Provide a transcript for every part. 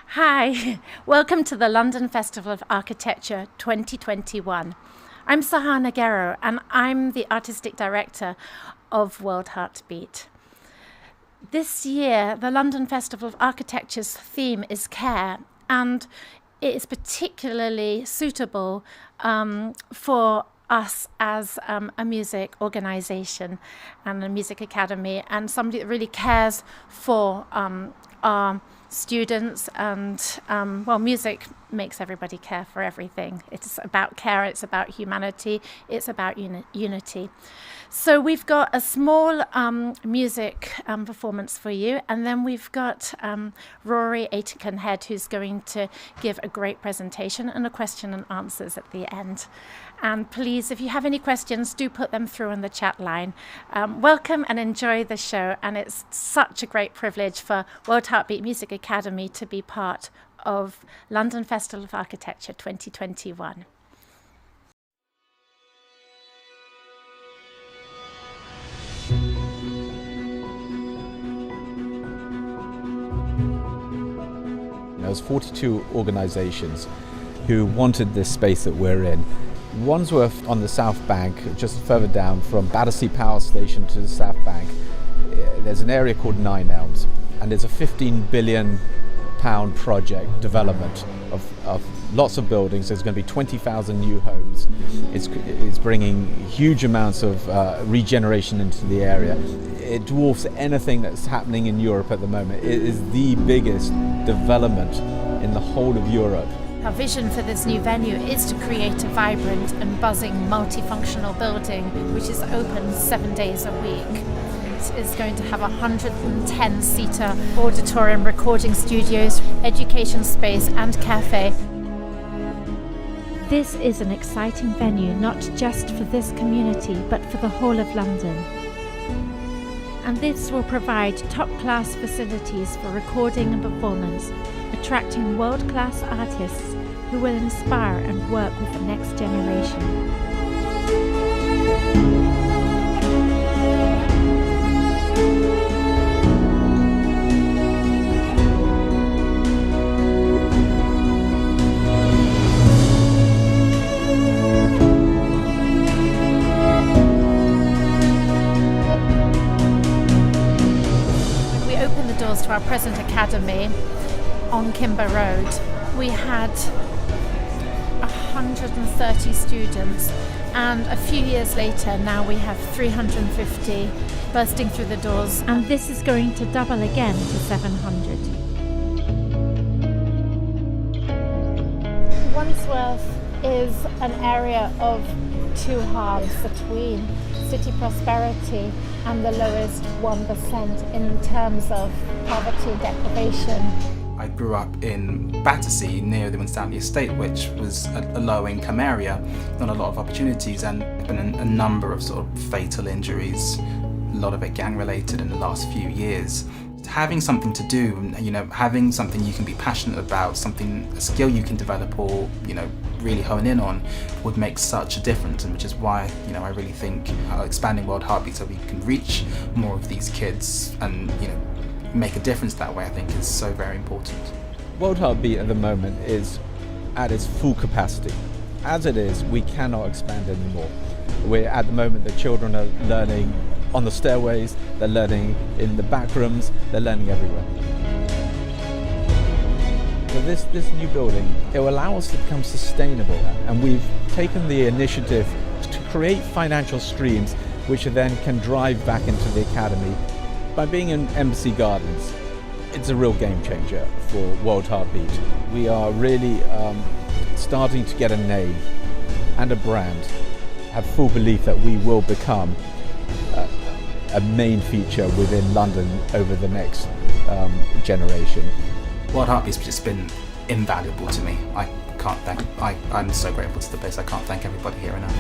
Hi, welcome to the London Festival of Architecture 2021. I'm Sahana Gero and I'm the Artistic Director of World Heartbeat. This year, the London Festival of Architecture's theme is care, and it is particularly suitable for us as a music organisation and a music academy, and somebody that really cares for our students. And music makes everybody care for everything. It's about care, it's about humanity, it's about unity. So we've got a small music performance for you, and then we've got Rory Aitkenhead, who's going to give a great presentation and a question and answers at the end. And please, if you have any questions, do put them through on the chat line. Welcome and enjoy the show, and it's such a great privilege for World Heartbeat Music Academy to be part of London Festival of Architecture 2021. There was 42 organisations who wanted this space that we're in. Wandsworth on the South Bank, just further down from Battersea Power Station to the South Bank, there's an area called Elms, and it's a £15 billion project development of lots of buildings. There's going to be 20,000 new homes. It's bringing huge amounts of regeneration into the area. It dwarfs anything that's happening in Europe at the moment. It is the biggest development in the whole of Europe. Our vision for this new venue is to create a vibrant and buzzing multifunctional building which is open 7 days a week. It is going to have 110-seater auditorium, recording studios, education space and cafe. This is an exciting venue not just for this community but for the whole of London. And this will provide top-class facilities for recording and performance, attracting world-class artists who will inspire and work with the next generation. When we opened the doors to our present academy on Kimber Road, we had 130 students, and a few years later now we have 350 bursting through the doors, and this is going to double again to 700. Wandsworth is an area of two halves between city prosperity and the lowest 1% in terms of poverty and deprivation. I grew up in Battersea near the Winstanley Estate, which was a low-income area, not a lot of opportunities, and been a number of sort of fatal injuries, a lot of it gang-related in the last few years. Having something to do, having something you can be passionate about, a skill you can develop or, really hone in on would make such a difference, and which is why, I really think expanding World Heartbeat so we can reach more of these kids and, make a difference that way, I think is so very important. World Heartbeat at the moment is at its full capacity. As it is, we cannot expand anymore. At the moment, the children are learning on the stairways, they're learning in the back rooms, they're learning everywhere. So this new building, it will allow us to become sustainable, and we've taken the initiative to create financial streams which then can drive back into the academy. By being in Embassy Gardens, it's a real game changer for World Heartbeat. We are really starting to get a name and a brand, have full belief that we will become a main feature within London over the next generation. World Heartbeat's just been invaluable to me. I'm so grateful to the place. I can't thank everybody here enough.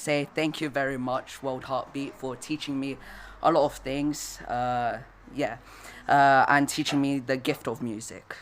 say thank you very much, World Heartbeat, for teaching me a lot of things, and teaching me the gift of music.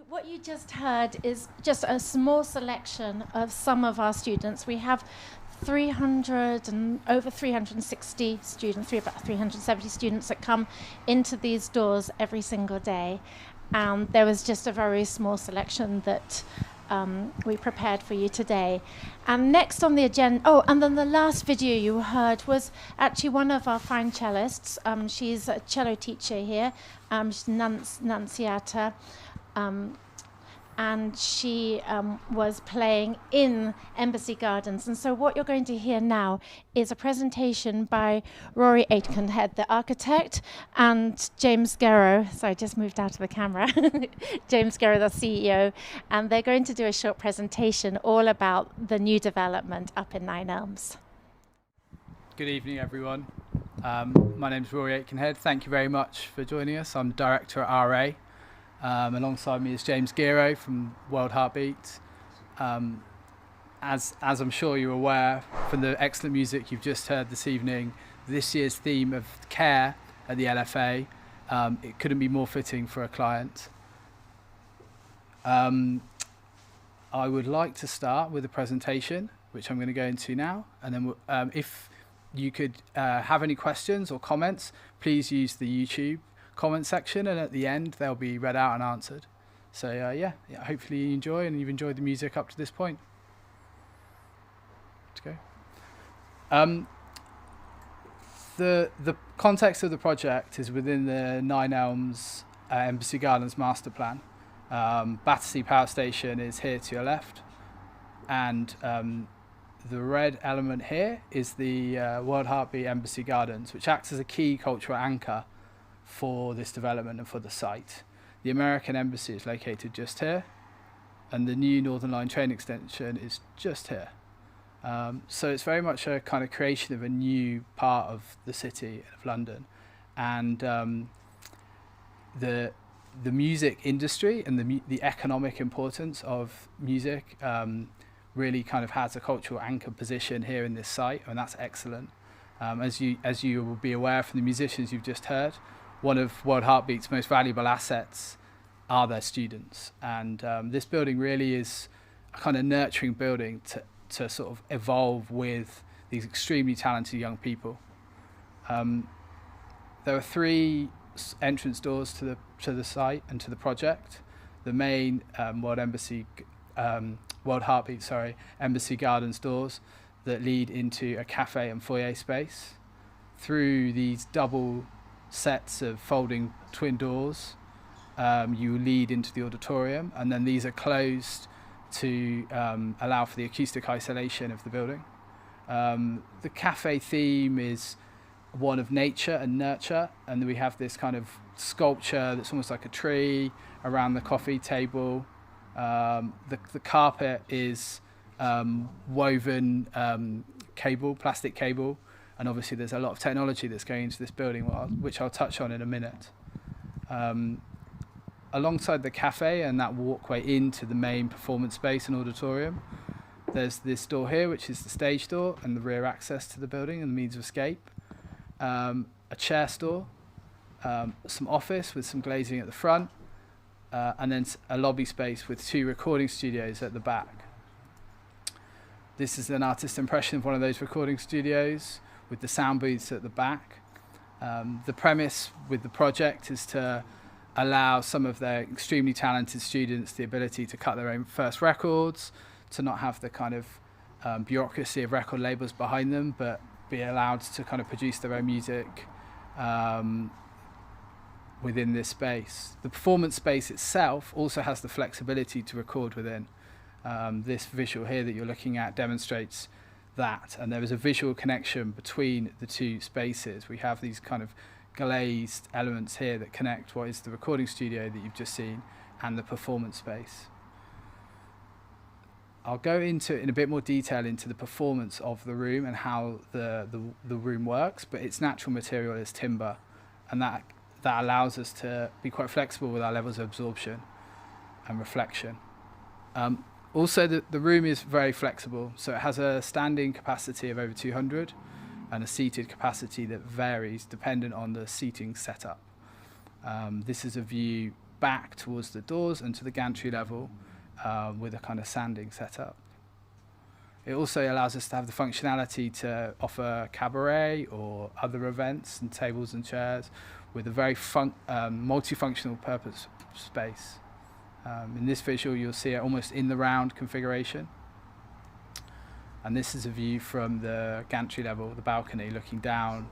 What you just heard is just a small selection of some of our students. We have 300 and over 360 students, about 370 students that come into these doors every single day. And there was just a very small selection that we prepared for you today. And next on the agenda, oh, and then the last video you heard was actually one of our fine cellists. She's a cello teacher here, she's Nunciata. And she was playing in Embassy Gardens. And so what you're going to hear now is a presentation by Rory Aitkenhead, the architect, and James Gero. So I just moved out of the camera. James Gero, the CEO. And they're going to do a short presentation all about the new development up in Nine Elms. Good evening, everyone. My name's Rory Aitkenhead. Thank you very much for joining us. I'm director at RA. Alongside me is James Gero from World Heartbeat. As I'm sure you're aware from the excellent music you've just heard this evening, this year's theme of care at the LFA, it couldn't be more fitting for a client. I would like to start with a presentation, which I'm going to go into now, and then if you could have any questions or comments, please use the YouTube comment section, and at the end they'll be read out and answered. So yeah, hopefully you enjoy and you've enjoyed the music up to this point. Let's go. The context of the project is within the Nine Elms Embassy Gardens master plan. Battersea Power Station is here to your left, and the red element here is the World Heartbeat Embassy Gardens, which acts as a key cultural anchor for this development and for the site. The American Embassy is located just here, and the new Northern Line train extension is just here. So it's very much a kind of creation of a new part of the city of London, and the music industry and the economic importance of music really kind of has a cultural anchor position here in this site, and that's excellent. As you will be aware from the musicians you've just heard, one of World Heartbeat's most valuable assets are their students, and this building really is a kind of nurturing building to sort of evolve with these extremely talented young people. There are 3 entrance doors to the site and to the project. The main World Heartbeat Embassy Gardens doors that lead into a cafe and foyer space. Through these double sets of folding twin doors, you lead into the auditorium, and then these are closed to allow for the acoustic isolation of the building. The cafe theme is one of nature and nurture, and we have this kind of sculpture that's almost like a tree around the coffee table. The carpet is woven plastic cable, and obviously there's a lot of technology that's going into this building, which I'll touch on in a minute. Alongside the cafe and that walkway into the main performance space and auditorium, there's this door here, which is the stage door and the rear access to the building and the means of escape. A chair store, some office with some glazing at the front, and then a lobby space with 2 recording studios at the back. This is an artist's impression of one of those recording studios with the sound booths at the back. The premise with the project is to allow some of their extremely talented students the ability to cut their own first records, to not have the kind of bureaucracy of record labels behind them, but be allowed to kind of produce their own music within this space. The performance space itself also has the flexibility to record within. This visual here that you're looking at demonstrates that, and there is a visual connection between the 2 spaces. We have these kind of glazed elements here that connect what is the recording studio that you've just seen and the performance space. I'll go into in a bit more detail into the performance of the room and how the room works, but its natural material is timber, and that allows us to be quite flexible with our levels of absorption and reflection. Also, the room is very flexible, so it has a standing capacity of over 200 and a seated capacity that varies dependent on the seating setup. This is a view back towards the doors and to the gantry level with a kind of sanding setup. It also allows us to have the functionality to offer cabaret or other events and tables and chairs with a very multifunctional purpose space. In this visual you'll see it almost in the round configuration. And this is a view from the gantry level, the balcony, looking down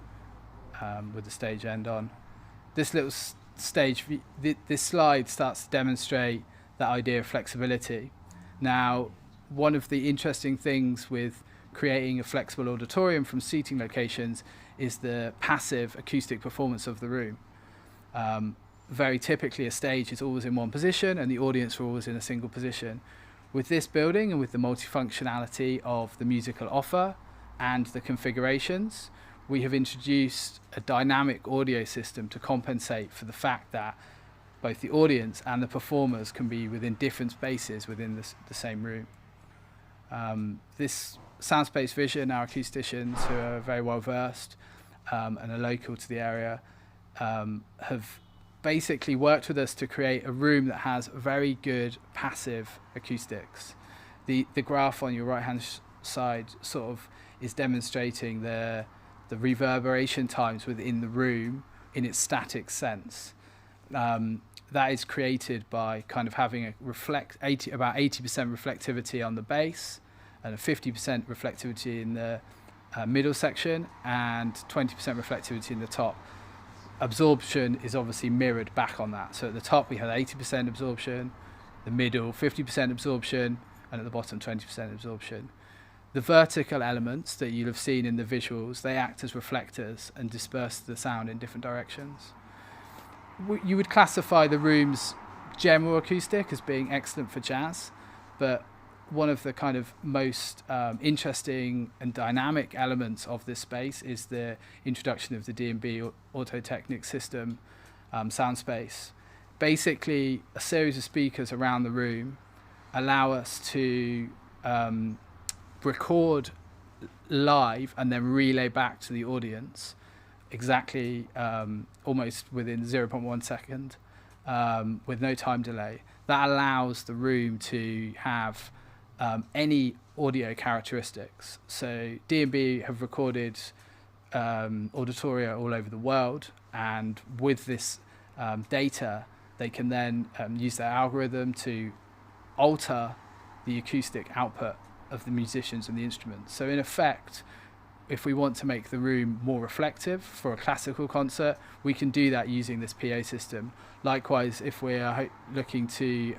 with the stage end on. This little stage, this slide starts to demonstrate that idea of flexibility. Now, one of the interesting things with creating a flexible auditorium from seating locations is the passive acoustic performance of the room. Very typically a stage is always in one position and the audience are always in a single position. With this building and with the multifunctionality of the musical offer and the configurations, we have introduced a dynamic audio system to compensate for the fact that both the audience and the performers can be within different spaces within the same room. This Soundspace Vision, our acousticians who are very well versed and are local to the area, have basically worked with us to create a room that has very good passive acoustics. The graph on your right hand side sort of is demonstrating the reverberation times within the room in its static sense. That is created by kind of having about 80% reflectivity on the bass and a 50% reflectivity in the middle section and 20% reflectivity in the top. Absorption is obviously mirrored back on that. So at the top we had 80% absorption, the middle 50% absorption, and at the bottom 20% absorption. The vertical elements that you'll have seen in the visuals, they act as reflectors and disperse the sound in different directions. You would classify the room's general acoustic as being excellent for jazz, but one of the kind of most interesting and dynamic elements of this space is the introduction of the D&B Auto-Technic system sound space. Basically, a series of speakers around the room allow us to record live and then relay back to the audience exactly almost within 0.1 second with no time delay. That allows the room to have any audio characteristics. So D&B have recorded auditoria all over the world, and with this data they can then use their algorithm to alter the acoustic output of the musicians and the instruments. So in effect, if we want to make the room more reflective for a classical concert, we can do that using this PA system. Likewise, if we are looking to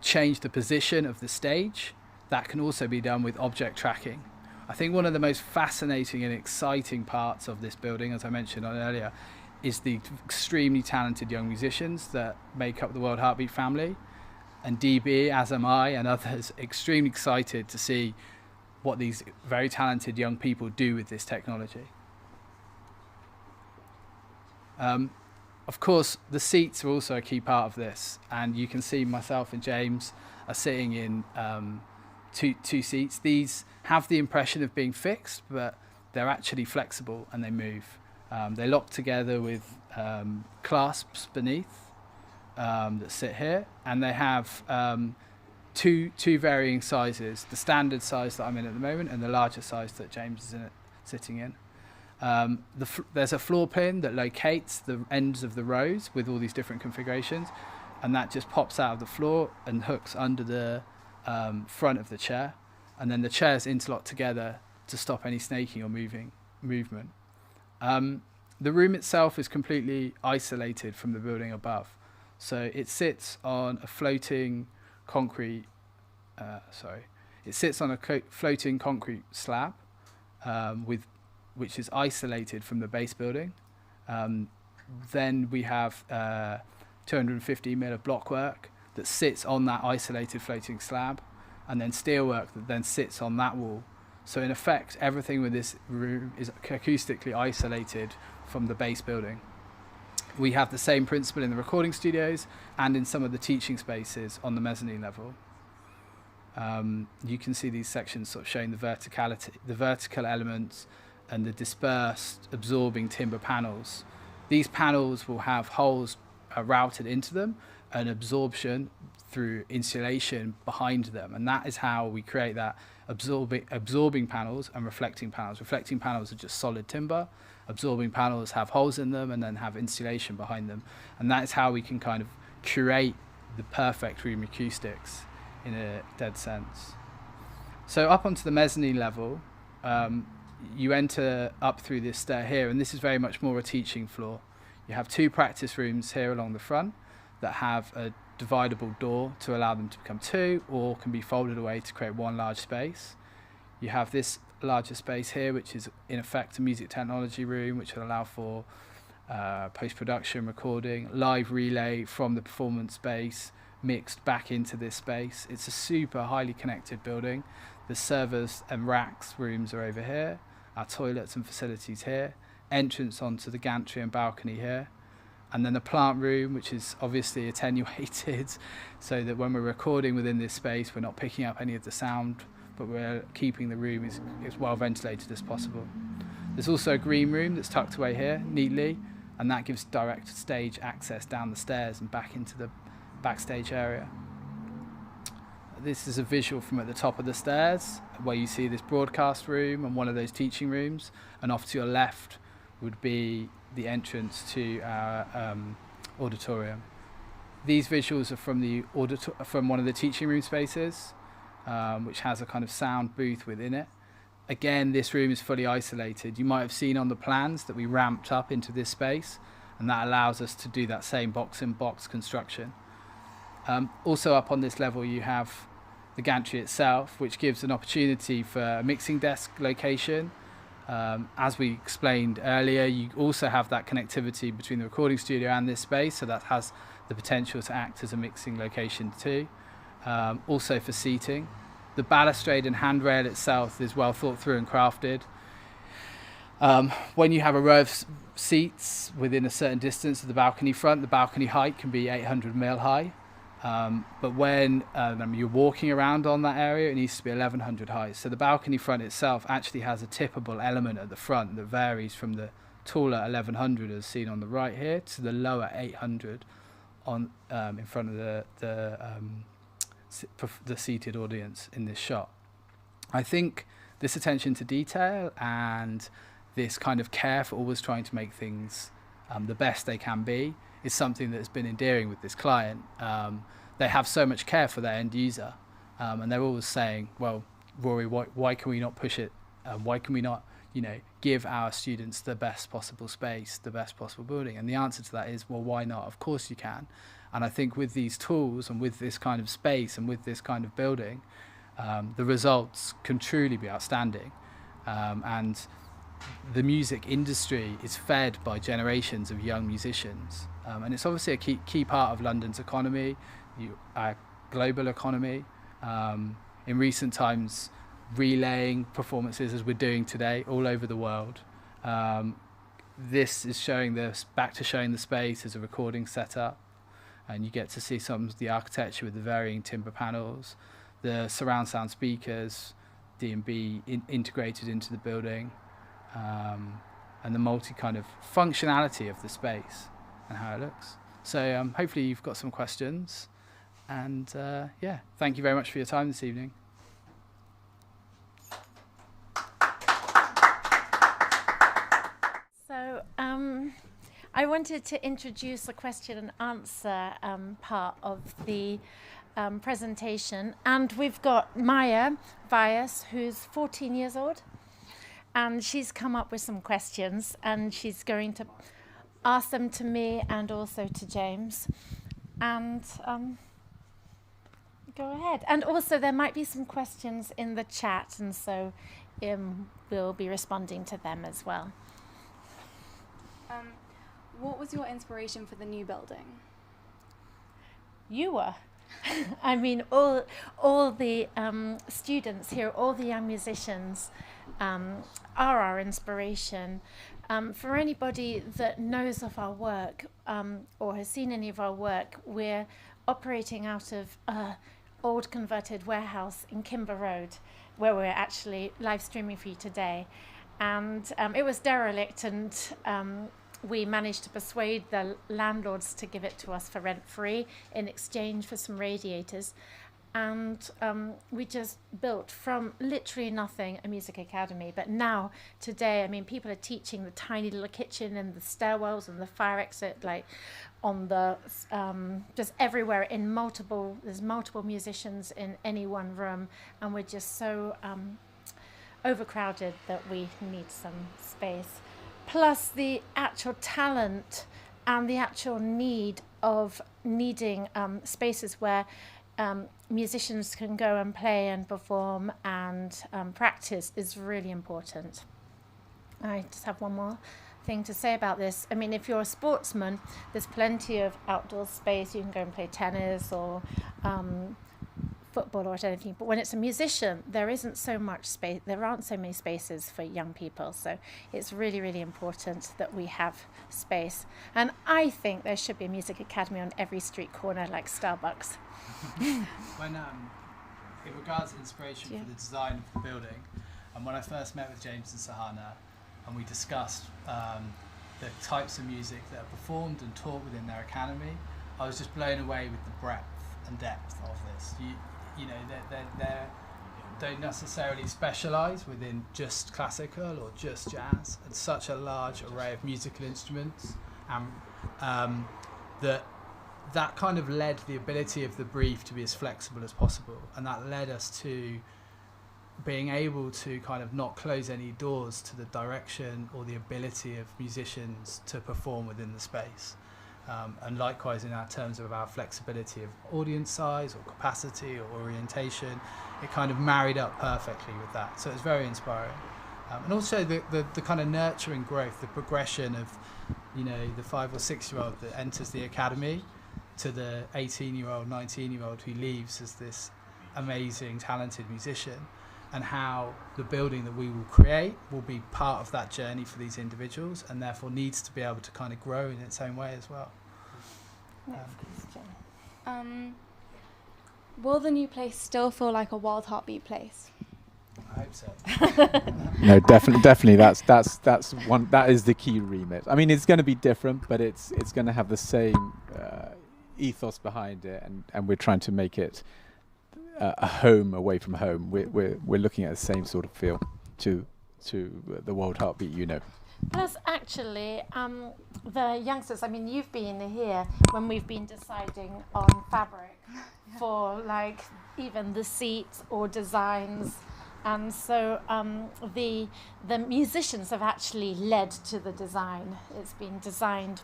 change the position of the stage, that can also be done with object tracking. I think one of the most fascinating and exciting parts of this building, as I mentioned on earlier, is the extremely talented young musicians that make up the World Heartbeat family. And DB, as am I, and others, extremely excited to see what these very talented young people do with this technology. Of course, the seats are also a key part of this, and you can see myself and James are sitting in two seats. These have the impression of being fixed, but they're actually flexible and they move. They lock together with clasps beneath that sit here, and they have two varying sizes: the standard size that I'm in at the moment, and the larger size that James is sitting in. There's a floor pin that locates the ends of the rows with all these different configurations, and that just pops out of the floor and hooks under the front of the chair, and then the chairs interlock together to stop any snaking or movement. The room itself is completely isolated from the building above, so it sits on a floating concrete. It sits on a floating concrete slab which is isolated from the base building. Then we have 250 mm of blockwork that sits on that isolated floating slab, and then steelwork that then sits on that wall. So in effect, everything with this room is acoustically isolated from the base building. We have the same principle in the recording studios and in some of the teaching spaces on the mezzanine level. You can see these sections sort of showing the vertical elements and the dispersed absorbing timber panels. These panels will have holes routed into them and absorption through insulation behind them, and that is how we create that absorbing panels and reflecting panels. Reflecting panels are just solid timber. Absorbing panels have holes in them and then have insulation behind them, and that is how we can kind of curate the perfect room acoustics in a dead sense. So up onto the mezzanine level, you enter up through this stair here, and this is very much more a teaching floor. You have two practice rooms here along the front that have a dividable door to allow them to become two, or can be folded away to create one large space. You have this larger space here, which is in effect a music technology room, which will allow for post-production, recording, live relay from the performance space mixed back into this space. It's a super highly connected building. The servers and racks rooms are over here, our toilets and facilities here, entrance onto the gantry and balcony here, and then the plant room, which is obviously attenuated so that when we're recording within this space we're not picking up any of the sound, but we're keeping the room as well ventilated as possible. There's also a green room that's tucked away here neatly, and that gives direct stage access down the stairs and back into the backstage area. This is a visual from at the top of the stairs where you see this broadcast room and one of those teaching rooms, and off to your left would be the entrance to our auditorium. These visuals are from one of the teaching room spaces, which has a kind of sound booth within it. Again, this room is fully isolated. You might have seen on the plans that we ramped up into this space, and that allows us to do that same box-in-box construction. Also up on this level you have the gantry itself, which gives an opportunity for a mixing desk location. As we explained earlier, you also have that connectivity between the recording studio and this space, so that has the potential to act as a mixing location too. also for seating. The balustrade and handrail itself is well thought through and crafted. When you have a row of seats within a certain distance of the balcony front, the balcony height can be 800 mil high. But when you're walking around on that area, it needs to be 1100 high. So the balcony front itself actually has a tippable element at the front that varies from the taller 1100 as seen on the right here to the lower 800 on in front of the seated audience in this shot. I think this attention to detail and this kind of care for always trying to make things the best they can be is something that's been endearing with this client. They have so much care for their end user, and they're always saying, well, Rory, why can we not push it? Why can we not, give our students the best possible space, the best possible building? And the answer to that is, well, why not? Of course you can. And I think with these tools and with this kind of space and with this kind of building, the results can truly be outstanding. And the music industry is fed by generations of young musicians. And it's obviously a key part of London's economy, our global economy. In recent times, relaying performances as we're doing today all over the world. This is showing back to showing the space as a recording setup. And you get to see some of the architecture with the varying timber panels, the surround sound speakers, D&B integrated into the building, and the multi kind of functionality of the space and how it looks. So hopefully you've got some questions, and thank you very much for your time this evening. So I wanted to introduce a question and answer part of the presentation, and we've got Maya Vyas, who's 14 years old, and she's come up with some questions, and she's going to ask them to me and also to James, and go ahead. And also there might be some questions in the chat, and so we'll be responding to them as well. What was your inspiration for the new building? You were. I mean, all the students here, all the young musicians are our inspiration. For anybody that knows of our work or has seen any of our work, we're operating out of an old converted warehouse in Kimber Road, where we're actually live streaming for you today. And it was derelict, and we managed to persuade the landlords to give it to us for rent-free in exchange for some radiators. And we just built from literally nothing a music academy. But now, today, I mean, people are teaching the tiny little kitchen and the stairwells and the fire exit, like on the, just everywhere there's multiple musicians in any one room. And we're just so overcrowded that we need some space. Plus the actual talent and the actual need of needing spaces where musicians can go and play and perform and practice is really important. I just have one more thing to say about this. I mean, if you're a sportsman, there's plenty of outdoor space. You can go and play tennis or football or anything. But when it's a musician, there isn't so much space. There aren't so many spaces for young people. So it's really, really important that we have space. And I think there should be a music academy on every street corner, like Starbucks. When in regards to inspiration for the design of the building, and when I first met with James and Sahana, and we discussed the types of music that are performed and taught within their academy, I was just blown away with the breadth and depth of this. You know, they don't necessarily specialise within just classical or just jazz, and such a large array of musical instruments, and that kind of led the ability of the brief to be as flexible as possible, and that led us to being able to kind of not close any doors to the direction or the ability of musicians to perform within the space. And likewise in our terms of our flexibility of audience size or capacity or orientation, it kind of married up perfectly with that. So it's very inspiring. And also the kind of nurturing growth, the progression of, the 5 or 6 year old that enters the academy to the 18-year-old, 19-year-old who leaves as this amazing, talented musician, and how the building that we will create will be part of that journey for these individuals, and therefore needs to be able to kind of grow in its own way as well. Next question. Will the new place still feel like a Wild Heartbeat place? I hope so. No, definitely. That's one. That is the key remit. I mean, it's going to be different, but it's going to have the same ethos behind it, and we're trying to make it a home away from home. We're looking at the same sort of feel to the Wild Heartbeat, you know. Plus, actually, the youngsters, I mean, you've been here when we've been deciding on fabric for, like, even the seats or designs. And so the musicians have actually led to the design. It's been designed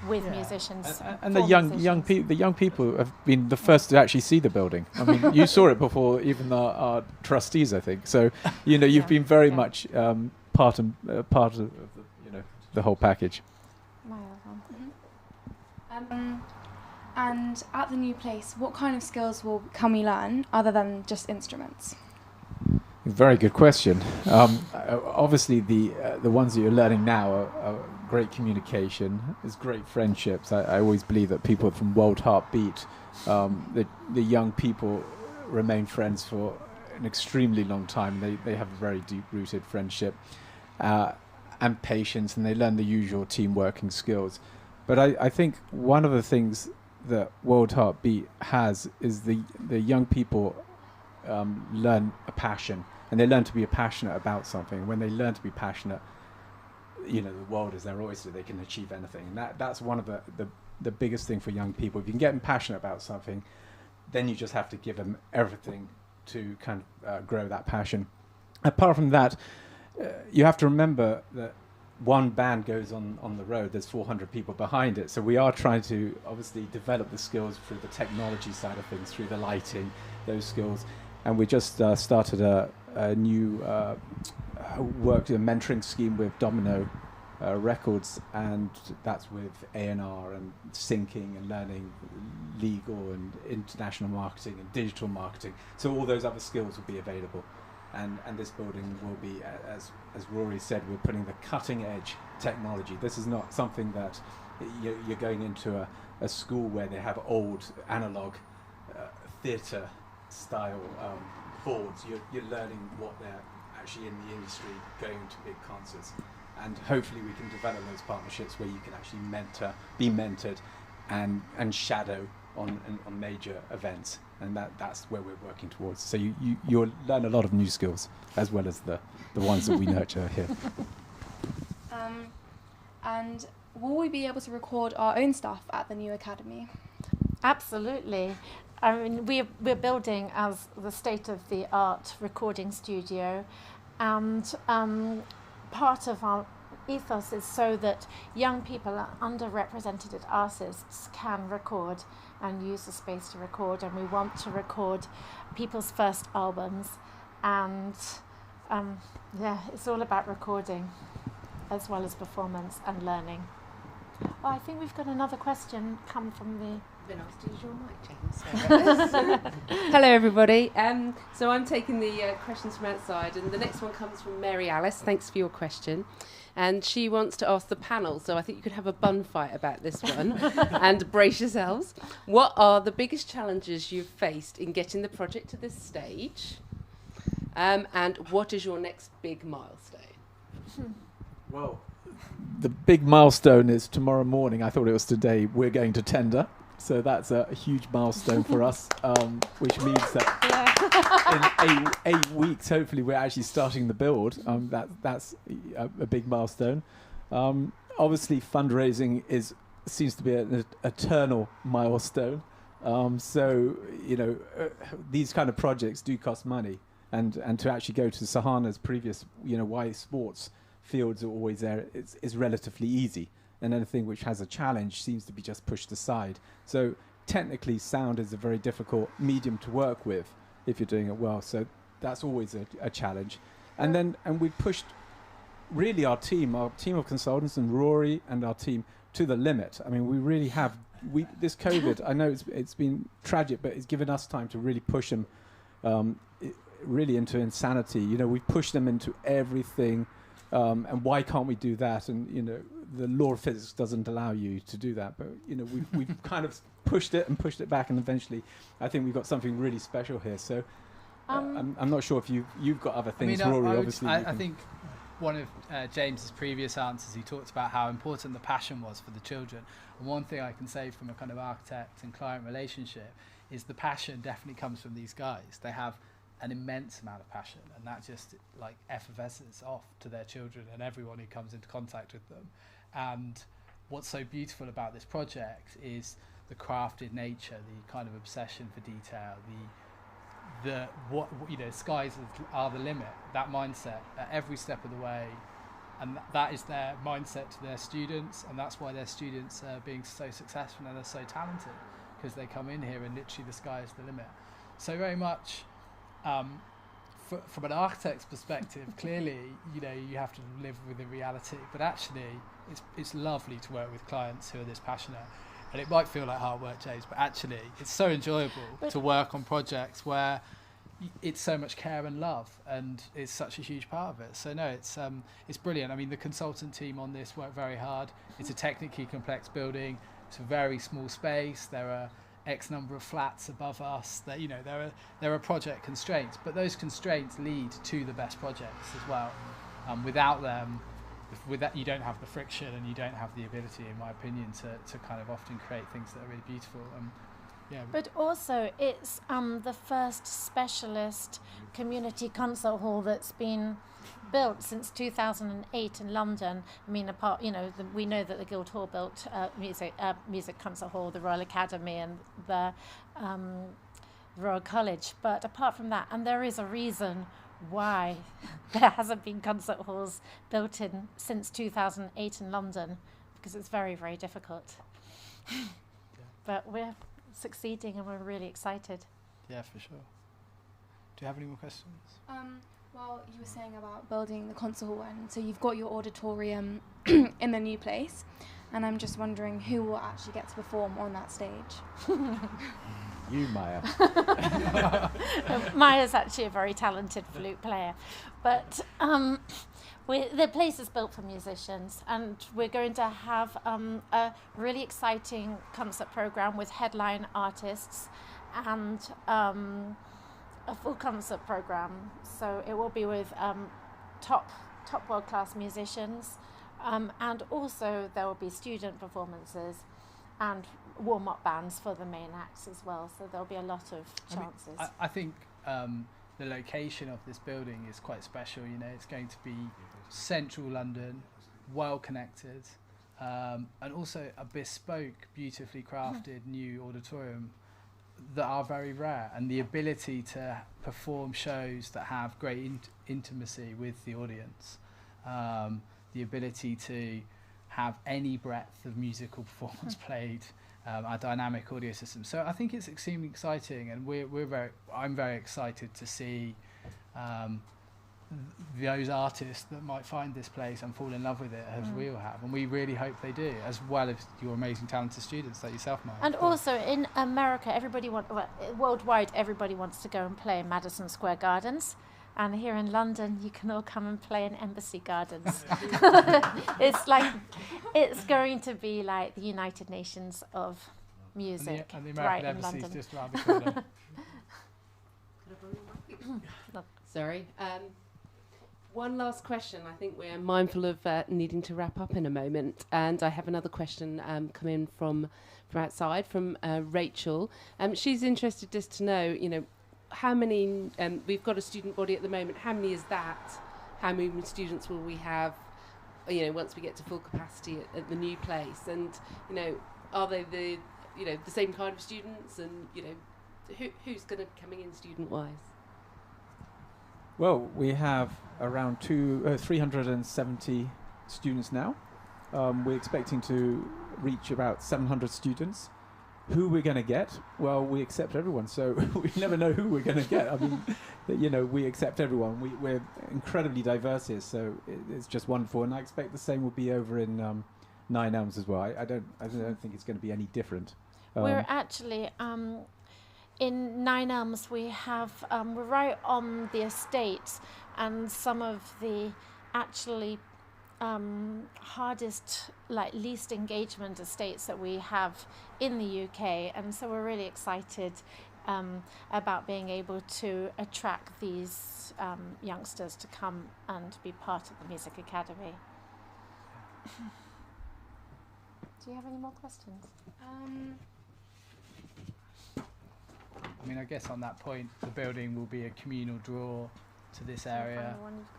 with musicians. And the young people have been the first to actually see the building. I mean, you saw it before even our trustees, I think. So, you know, you've been very much part of the whole package. And at the new place, what kind of skills can we learn other than just instruments? Very good question. Obviously, the ones that you're learning now are great communication. There's great friendships. I always believe that people from Wild Heartbeat, the young people, remain friends for an extremely long time. They have a very deep-rooted friendship and patience, and they learn the usual team working skills. But I think one of the things that Wild Heartbeat has is the young people learn a passion, and they learn to be passionate about something. When they learn to be passionate, you know, the world is their oyster. They can achieve anything, and that's one of the biggest thing for young people. If you can get them passionate about something, then you just have to give them everything to kind of grow that passion. Apart from that, you have to remember that one band goes on the road, there's 400 people behind it. So we are trying to obviously develop the skills through the technology side of things, through the lighting, those skills. And we just started a new a mentoring scheme with Domino Records, and that's with A&R and syncing and learning legal and international marketing and digital marketing. So all those other skills will be available. And this building will be, as Rory said, we're putting the cutting edge technology. This is not something that you're going into a school where they have old analog theatre style boards. You're learning what they're actually in the industry, going to big concerts. And hopefully we can develop those partnerships where you can actually be mentored and shadow on major events. And that's where we're working towards. So you'll learn a lot of new skills, as well as the ones that we nurture here. And will we be able to record our own stuff at the new academy? Absolutely. I mean, we're building as the state-of-the-art recording studio, and part of our ethos is so that young people, underrepresented artists, can record and use the space to record. And we want to record people's first albums, and it's all about recording as well as performance and learning. Oh, I think we've got another question come from the... Is your mic, James? Hello, everybody. So I'm taking the questions from outside, and the next one comes from Mary Alice. Thanks for your question. And she wants to ask the panel, so I think you could have a bun fight about this one, and brace yourselves. What are the biggest challenges you've faced in getting the project to this stage? And what is your next big milestone? Well, the big milestone is tomorrow morning. I thought it was today. We're going to tender. So that's a huge milestone for us, which means that in 8 weeks, hopefully, we're actually starting the build. That's a big milestone. Obviously, fundraising seems to be an eternal milestone. So, you know, these kind of projects do cost money. And to actually go to Sahana's previous, why sports fields are always there, it's relatively easy. And anything which has a challenge seems to be just pushed aside. So technically, sound is a very difficult medium to work with if you're doing it well. So that's always a challenge. And we pushed really our team of consultants and Rory and our team to the limit. I mean, we really have this COVID, I know it's been tragic, but it's given us time to really push them really into insanity. You know, we've pushed them into everything, and why can't we do that? And, you know, the law of physics doesn't allow you to do that, but, you know, we've kind of pushed it back, and eventually I think we've got something really special here. So I'm not sure if you've got other things, Rory, obviously. I think one of James's previous answers, he talked about how important the passion was for the children. And one thing I can say from a kind of architect and client relationship is the passion definitely comes from these guys. They have an immense amount of passion, and that just like effervesces off to their children and everyone who comes into contact with them. And what's so beautiful about this project is the crafted nature, the kind of obsession for detail, skies are the limit, that mindset at every step of the way, and that is their mindset to their students, and that's why their students are being so successful and they're so talented, because they come in here and literally the sky is the limit. So very much from an architect's perspective, clearly, you know, you have to live with the reality, but actually it's lovely to work with clients who are this passionate. And it might feel like hard work, James, but actually it's so enjoyable to work on projects where it's so much care and love, and it's such a huge part of it. So no, it's brilliant. I mean, the consultant team on this worked very hard. It's a technically complex building. It's a very small space. There are X number of flats above us. That, you know, there are project constraints, but those constraints lead to the best projects as well. Without them, with that, you don't have the friction, and you don't have the ability, in my opinion, to kind of often create things that are really beautiful. Yeah. But also, it's the first specialist community concert hall that's been built since 2008 in London. I mean, apart, you know, we know that the Guildhall built music concert hall, the Royal Academy, and the Royal College. But apart from that, and there is a reason why there hasn't been concert halls built in since 2008 in London, because it's very, very difficult. Yeah. But we're succeeding and we're really excited. Yeah, for sure. Do you have any more questions? Well, you were saying about building the concert hall, and so you've got your auditorium in the new place, and I'm just wondering who will actually get to perform on that stage. You, Maya. Maya's actually a very talented flute player, but the place is built for musicians, and we're going to have a really exciting concert program with headline artists and a full concert program. So it will be with top world-class musicians, and also there will be student performances and warm-up bands for the main acts as well. So there'll be a lot of chances. I think the location of this building is quite special. You know, it's going to be central London, well connected, and also a bespoke, beautifully crafted new auditorium that are very rare, and the ability to perform shows that have great intimacy with the audience, the ability to have any breadth of musical performance played, our dynamic audio system. So I think it's extremely exciting, and I'm very excited to see those artists that might find this place and fall in love with it, as we all have, and we really hope they do, as well as your amazing talented students like yourself, Maya. And also in America, worldwide, everybody wants to go and play in Madison Square Gardens. And here in London, you can all come and play in Embassy Gardens. It's going to be like the United Nations of music, and the American right in Embassy London. is just around the corner. Sorry. One last question. I think we're mindful of needing to wrap up in a moment, and I have another question come in from outside, from Rachel. She's interested just to know, you know, how many, we've got a student body at the moment, how many is that? How many students will we have, you know, once we get to full capacity at the new place? And, you know, are they the same kind of students? And, you know, who's going to be coming in student-wise? Well, we have around 370 students now. We're expecting to reach about 700 students. Who we're going to get? Well, we accept everyone, so we never know who we're going to get. I mean, you know, we accept everyone. We're incredibly diverse here, so it's just wonderful. And I expect the same will be over in Nine Elms as well. I don't think it's going to be any different. We're actually in Nine Elms. We have we're right on the estate, and some of the actually hardest, like least engagement estates that we have in the UK, and so we're really excited about being able to attract these youngsters to come and be part of the Music Academy. Do you have any more questions? I mean, I guess on that point, the building will be a communal draw to this area.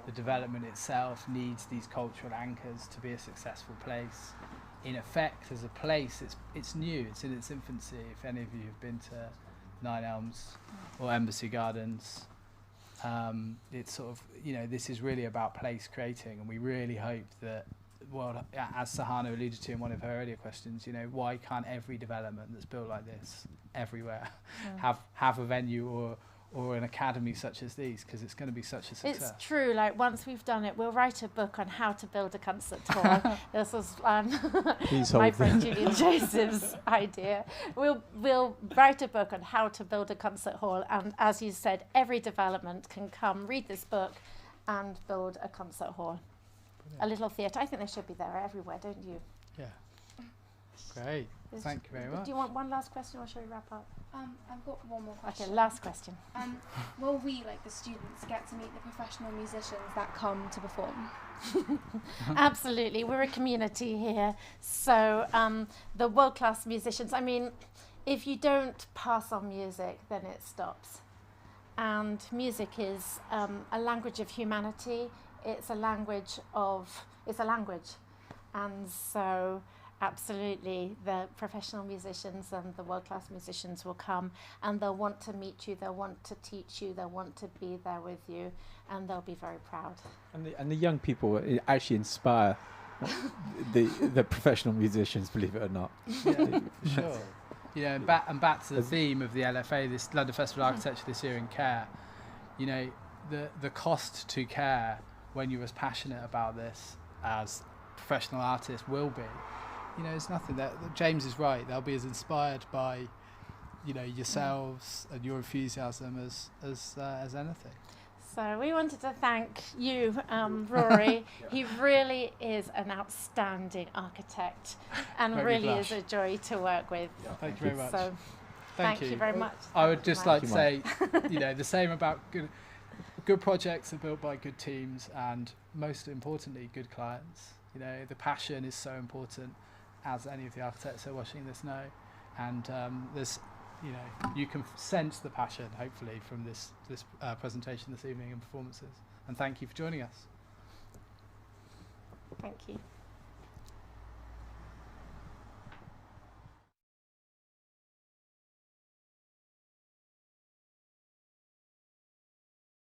The development itself needs these cultural anchors to be a successful place. In effect, as a place, it's new, it's in its infancy. If any of you have been to Nine Elms or Embassy Gardens, it's sort of, this is really about place creating, and we really hope that, well, as Sahana alluded to in one of her earlier questions, why can't every development that's built like this everywhere have a venue or an academy such as these, because it's going to be such a success. It's true. Like, once we've done it, we'll write a book on how to build a concert hall. This was my friend Julian Joseph's idea. We'll write a book on how to build a concert hall, and as you said, every development can come read this book and build a concert hall. Brilliant. A little theatre. I think they should be there everywhere, don't you? Yeah. Great. Thank you very much. Do you want one last question, or shall we wrap up? I've got one more question. Okay, last question. Will we, like the students, get to meet the professional musicians that come to perform? Absolutely. We're a community here. So the world-class musicians, I mean, if you don't pass on music, then it stops. And music is a language of humanity. It's a language. And so absolutely, the professional musicians and the world-class musicians will come, and they'll want to meet you, they'll want to teach you, they'll want to be there with you, and they'll be very proud. And the young people actually inspire the professional musicians, believe it or not. Yeah, sure. And back to the theme of the LFA, this London Festival of Architecture this year in care. The cost to care when you're as passionate about this as professional artists will be. It's nothing. That James is right. They'll be as inspired by, yourselves and your enthusiasm as anything. So we wanted to thank you, Rory. He really is an outstanding architect, and really is a joy to work with. Yeah, thank you very much. So thank you very much. I would just like to say, the same about good projects are built by good teams, and most importantly, good clients. The passion is so important, as any of the architects who are watching this know, and there's, you can sense the passion, hopefully, from this presentation this evening and performances. And thank you for joining us. Thank you.